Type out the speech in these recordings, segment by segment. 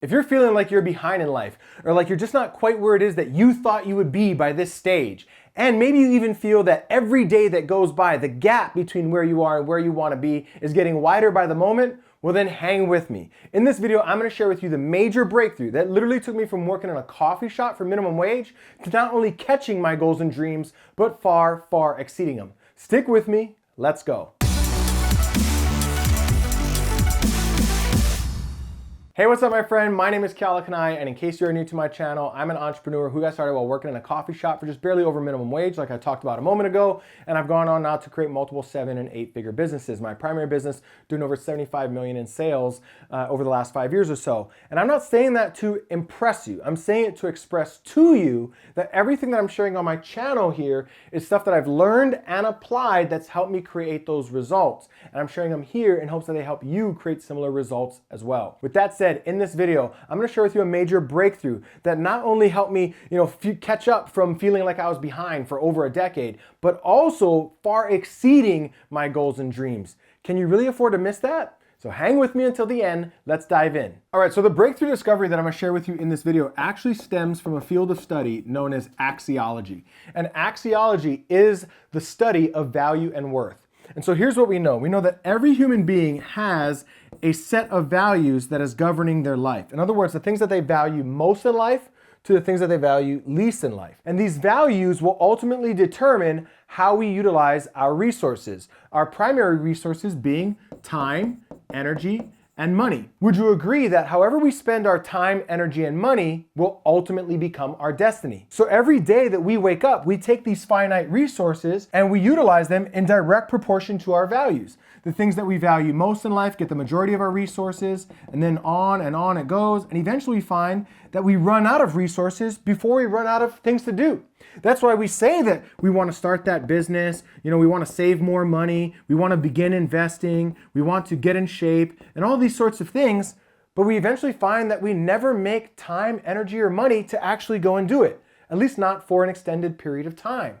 If you're feeling like you're behind in life, or like you're just not quite where it is that you thought you would be by this stage, and maybe you even feel that every day that goes by, the gap between where you are and where you want to be is getting wider by the moment, well then hang with me. In this video, I'm going to share with you the major breakthrough that literally took me from working in a coffee shop for minimum wage to not only catching my goals and dreams, but far, far exceeding them. Stick with me. Let's go. Hey, what's up my friend? My name is Keala, Kanae, and in case you're new to my channel, I'm an entrepreneur who got started while working in a coffee shop for just barely over minimum wage, like I talked about a moment ago, and I've gone on now to create multiple 7- and 8-figure businesses. My primary business doing over 75 million in sales over the last 5 years or so. And I'm not saying that to impress you. I'm saying it to express to you that everything that I'm sharing on my channel here is stuff that I've learned and applied that's helped me create those results. And I'm sharing them here in hopes that they help you create similar results as well. With that said, in this video, I'm going to share with you a major breakthrough that not only helped me, catch up from feeling like I was behind for over a decade, but also far exceeding my goals and dreams. Can you really afford to miss that? So hang with me until the end. Let's dive in. All right, so the breakthrough discovery that I'm going to share with you in this video actually stems from a field of study known as axiology. And axiology is the study of value and worth. And so here's what we know. We know that every human being has a set of values that is governing their life. In other words, the things that they value most in life to the things that they value least in life. And these values will ultimately determine how we utilize our resources. Our primary resources being time, energy, and money. Would you agree that however we spend our time, energy, and money will ultimately become our destiny? So every day that we wake up, we take these finite resources and we utilize them in direct proportion to our values. The things that we value most in life get the majority of our resources, and then on it goes. And eventually we find that we run out of resources before we run out of things to do. That's why we say that we want to start that business, we want to save more money, we want to begin investing, we want to get in shape, and all these sorts of things, but we eventually find that we never make time, energy, or money to actually go and do it, at least not for an extended period of time.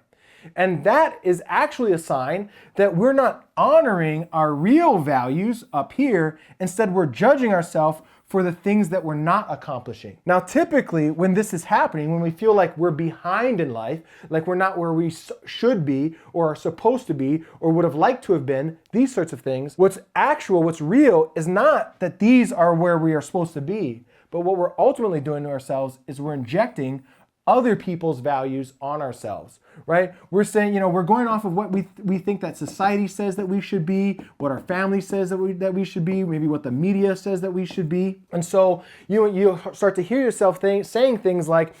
And that is actually a sign that we're not honoring our real values up here. Instead, we're judging ourselves for the things that we're not accomplishing. Now, typically, when this is happening, when we feel like we're behind in life, like we're not where we should be or are supposed to be or would have liked to have been, these sorts of things, what's real is not that these are where we are supposed to be, but what we're ultimately doing to ourselves is we're injecting other people's values on ourselves, right? We're saying, we're going off of what we think that society says that we should be, what our family says that we should be, maybe what the media says that we should be. And so you start to hear yourself saying things like,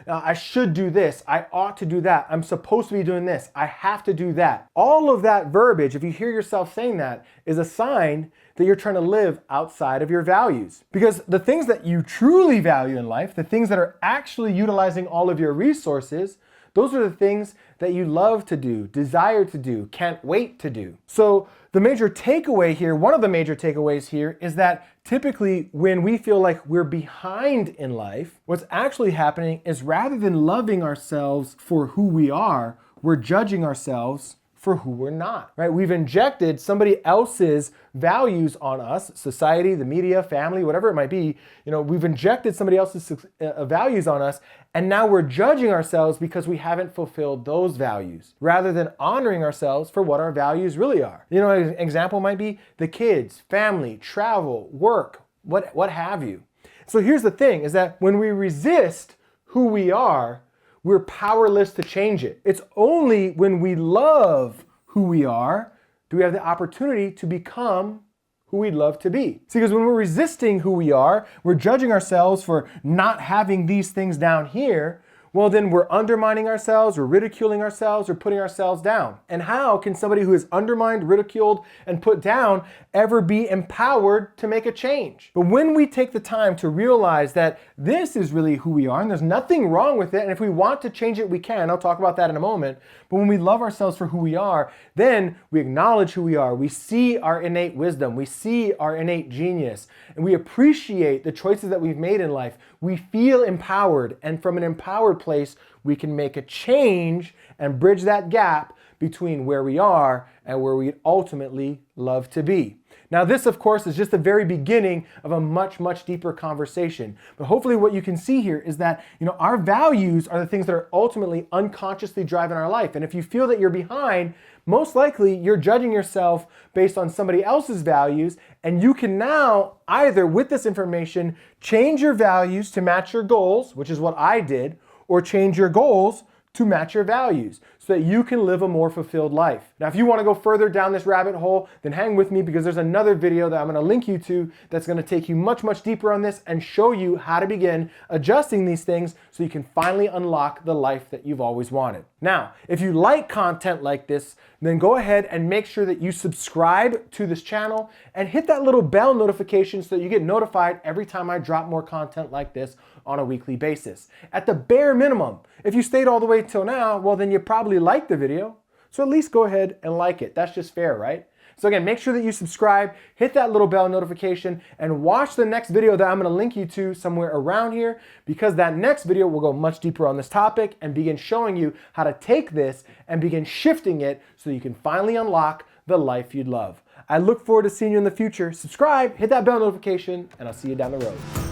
I should do this, I ought to do that, I'm supposed to be doing this, I have to do that. All of that verbiage, if you hear yourself saying that, is a sign that you're trying to live outside of your values. Because the things that you truly value in life, the things that are actually utilizing all of your resources, those are the things that you love to do, desire to do, can't wait to do. So the major takeaway here, one of the major takeaways here is that typically when we feel like we're behind in life, what's actually happening is rather than loving ourselves for who we are, we're judging ourselves for who we're not, right? We've injected somebody else's values on us, society, the media, family, whatever it might be. We've injected somebody else's values on us, and now we're judging ourselves because we haven't fulfilled those values, rather than honoring ourselves for what our values really are. An example might be the kids, family, travel, work, what have you. So here's the thing, is that when we resist who we are, we're powerless to change it. It's only when we love who we are do we have the opportunity to become who we'd love to be. See, because when we're resisting who we are, we're judging ourselves for not having these things down here, well then we're undermining ourselves, we're ridiculing ourselves, we're putting ourselves down. And how can somebody who is undermined, ridiculed, and put down ever be empowered to make a change? But when we take the time to realize that this is really who we are and there's nothing wrong with it, and if we want to change it, we can. I'll talk about that in a moment. But when we love ourselves for who we are, then we acknowledge who we are. We see our innate wisdom. We see our innate genius. And we appreciate the choices that we've made in life. We feel empowered. And from an empowered place, we can make a change and bridge that gap between where we are and where we ultimately love to be. Now this, of course, is just the very beginning of a much, much deeper conversation. But hopefully what you can see here is that, our values are the things that are ultimately unconsciously driving our life. And if you feel that you're behind, most likely you're judging yourself based on somebody else's values, and you can now either, with this information, change your values to match your goals, which is what I did, or change your goals to match your values so that you can live a more fulfilled life. Now, if you want to go further down this rabbit hole, then hang with me because there's another video that I'm going to link you to that's going to take you much, much deeper on this and show you how to begin adjusting these things so you can finally unlock the life that you've always wanted. Now, if you like content like this, then go ahead and make sure that you subscribe to this channel and hit that little bell notification so that you get notified every time I drop more content like this on a weekly basis. At the bare minimum, if you stayed all the way till now, well, then you probably liked the video. So at least go ahead and like it. That's just fair, right? So again, make sure that you subscribe, hit that little bell notification, and watch the next video that I'm going to link you to somewhere around here, because that next video will go much deeper on this topic and begin showing you how to take this and begin shifting it so you can finally unlock the life you'd love. I look forward to seeing you in the future. Subscribe, hit that bell notification, and I'll see you down the road.